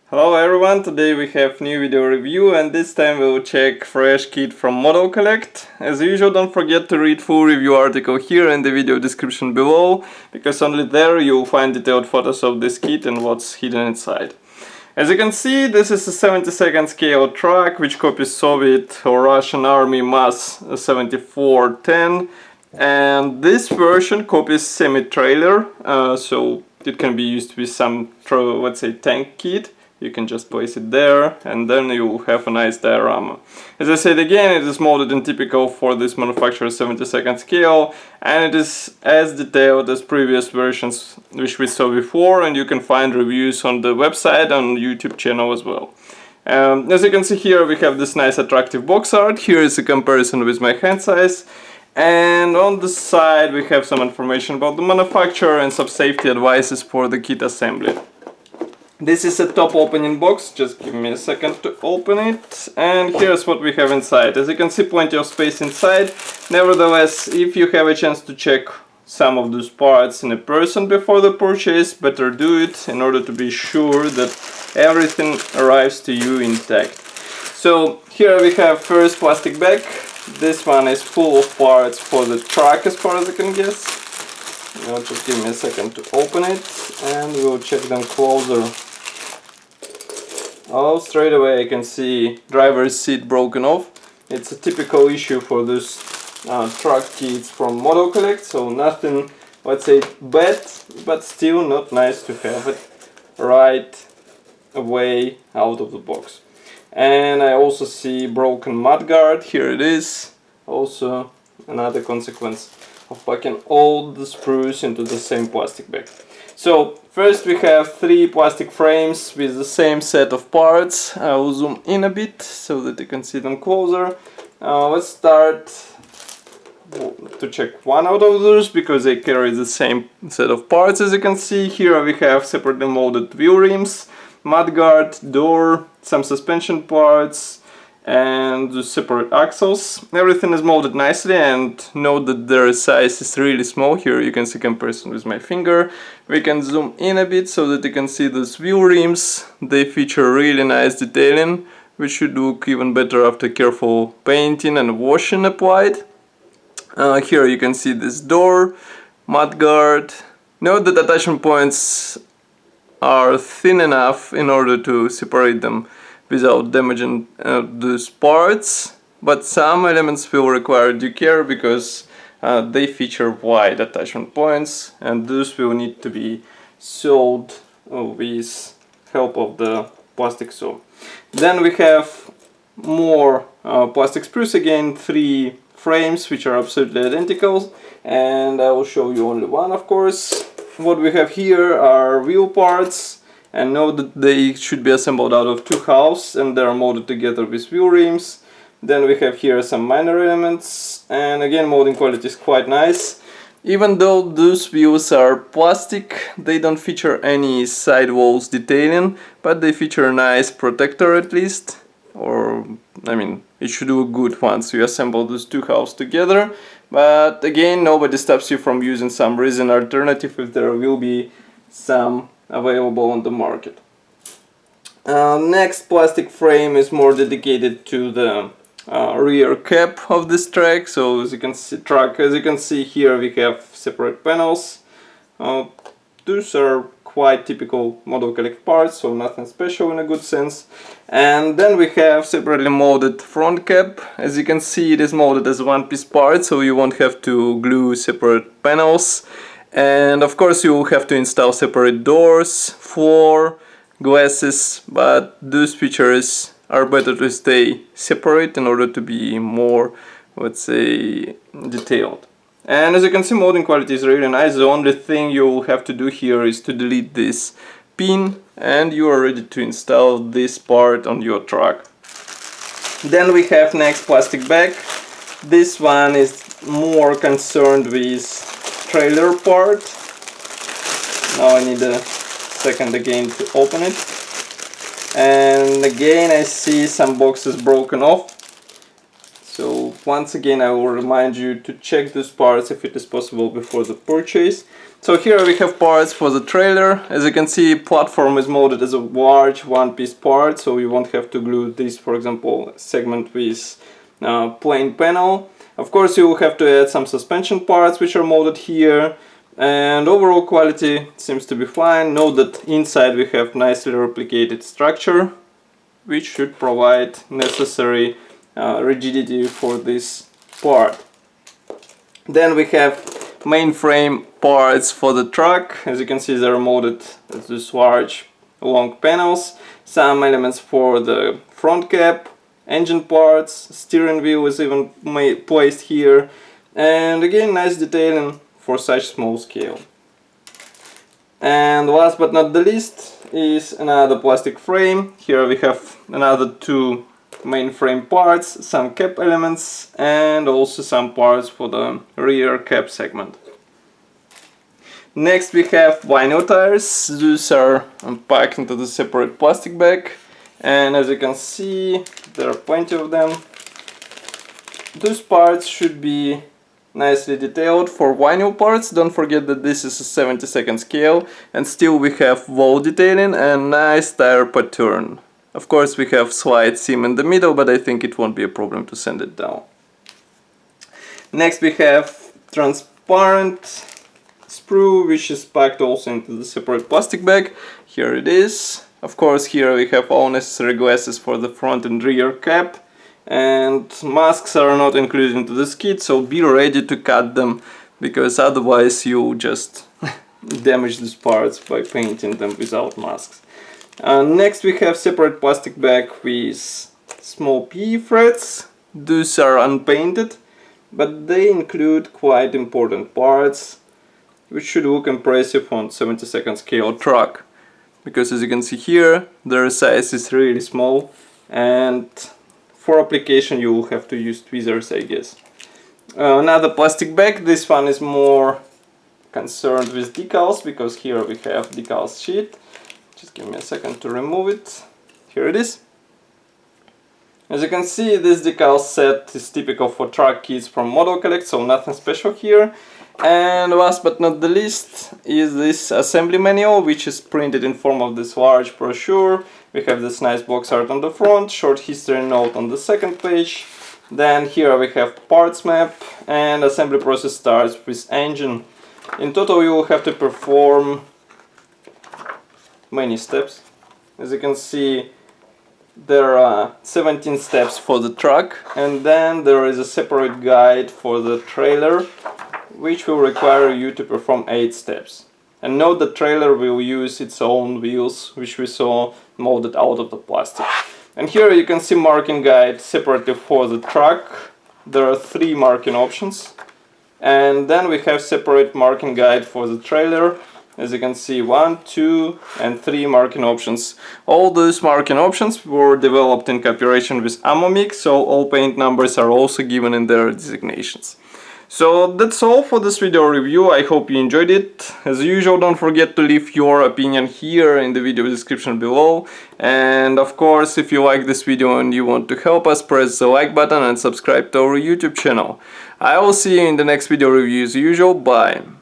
Hello everyone, today we have new video review and this time we'll check fresh kit from Modelcollect. As usual, don't forget to read full review article here in the video description below, because only there you'll find detailed photos of this kit and what's hidden inside. As you can see, this is a 72nd scale truck which copies Soviet or Russian Army MAZ-7410, and this version copies semi-trailer, so it can be used with some, let's say, tank kit. You can just place it there and then you have a nice diorama. As I said again, it is molded in typical for this manufacturer's 72nd scale, and it is as detailed as previous versions which we saw before, and you can find reviews on the website and YouTube channel as well. As you can see here, we have this nice attractive box art. Here is a comparison with my hand size. And on the side we have some information about the manufacturer and some safety advices for the kit assembly. This is a top opening box, just give me a second to open it, and here's what we have inside. As you can see, plenty of space inside. Nevertheless, if you have a chance to check some of those parts in person before the purchase, better do it in order to be sure that everything arrives to you intact. So here we have first plastic bag. This one is full of parts for the truck as far as I can guess. Now just give me a second to open it and we'll check them closer. Oh, straight away I can see driver's seat broken off. It's a typical issue for this truck kits from Modelcollect, so nothing, let's say, bad, but still not nice to have it right away out of the box. And I also see broken mudguard. Here it is. Also another consequence of packing all the sprues into the same plastic bag. So first we have three plastic frames with the same set of parts. I will zoom in a bit so that you can see them closer. Let's start to check one out of those because they carry the same set of parts. As you can see here, we have separately molded wheel rims, mudguard, door, some suspension parts, and the separate axles. Everything is molded nicely, and note that their size is really small. Here you can see comparison with my finger. We can zoom in a bit so that you can see those wheel rims. They feature really nice detailing, which should look even better after careful painting and washing applied. Here you can see this door, mudguard. Note that attachment points are thin enough in order to separate them without damaging these parts, but some elements will require due care because they feature wide attachment points, and those will need to be sewed with help of the plastic saw. Then we have more plastic sprues, again three frames which are absolutely identical, and I will show you only one, of course. What we have here are wheel parts, and note that they should be assembled out of two halves and they are molded together with wheel rims. Then we have here some minor elements, and again molding quality is quite nice. Even though those wheels are plastic, they don't feature any sidewalls detailing, but they feature a nice protector at least, or I mean it should look good once you assemble those two halves together. But again, nobody stops you from using some resin alternative if there will be some available on the market. Next plastic frame is more dedicated to the rear cap of this truck. So as you can see here, we have separate panels. Those are quite typical Modelcollect parts, so nothing special in a good sense. And then we have separately molded front cap. As you can see, it is molded as one-piece part, so you won't have to glue separate panels. And of course you will have to install separate doors, floor, glasses, but those features are better to stay separate in order to be more, let's say, detailed. And as you can see, molding quality is really nice. The only thing you will have to do here is to delete this pin and you are ready to install this part on your truck. Then we have next plastic bag. This one is more concerned with trailer part. Now I need a second again to open it, and again I see some boxes broken off, so once again I will remind you to check these parts if it is possible before the purchase. So here we have parts for the trailer. As you can see, platform is molded as a large one-piece part, so you won't have to glue this, for example, segment with plain panel. Of course you will have to add some suspension parts which are molded here, and overall quality seems to be fine. Note that inside we have nicely replicated structure which should provide necessary rigidity for this part. Then we have mainframe parts for the truck. As you can see, they're molded as these large long panels. Some elements for the front cap, engine parts, steering wheel is even placed here, and again nice detailing for such small scale. And last but not the least is another plastic frame. Here we have another two mainframe parts, some cap elements, and also some parts for the rear cap segment. Next we have vinyl tires. These are packed into the separate plastic bag, and as you can see there are plenty of them. These parts should be nicely detailed. For vinyl parts, don't forget that this is a 72nd scale, and still we have wall detailing and nice tire pattern. Of course we have slight seam in the middle, but I think it won't be a problem to sand it down. Next we have transparent sprue, which is packed also into the separate plastic bag. Here it is. Of course here we have all necessary glasses for the front and rear cap, and masks are not included into this kit, so be ready to cut them, because otherwise you'll just damage these parts by painting them without masks. Next we have separate plastic bag with small PE threads. These are unpainted, but they include quite important parts which should look impressive on 72nd scale truck, because as you can see here their size is really small, and for application you will have to use tweezers, I guess. Another plastic bag. This one is more concerned with decals, because here we have decals sheet. Just give me a second to remove it. Here it is. As you can see, this decal set is typical for truck kits from Modelcollect, so nothing special here. And last but not the least is this assembly manual, which is printed in form of this large brochure. We have this nice box art on the front, short history note on the second page. Then here we have parts map, and assembly process starts with engine. In total you will have to perform many steps. As you can see, there are 17 steps for the truck, and then there is a separate guide for the trailer, which will require you to perform 8 steps. And note the trailer will use its own wheels, which we saw molded out of the plastic. And here you can see marking guide separately for the truck. There are 3 marking options, and then we have separate marking guide for the trailer. As you can see, 1, 2 and 3 marking options. All those marking options were developed in cooperation with Amomix, so all paint numbers are also given in their designations. So that's all for this video review. I hope you enjoyed it. As usual, don't forget to leave your opinion here in the video description below. And of course, if you like this video and you want to help us, press the like button and subscribe to our YouTube channel. I will see you in the next video review as usual. Bye!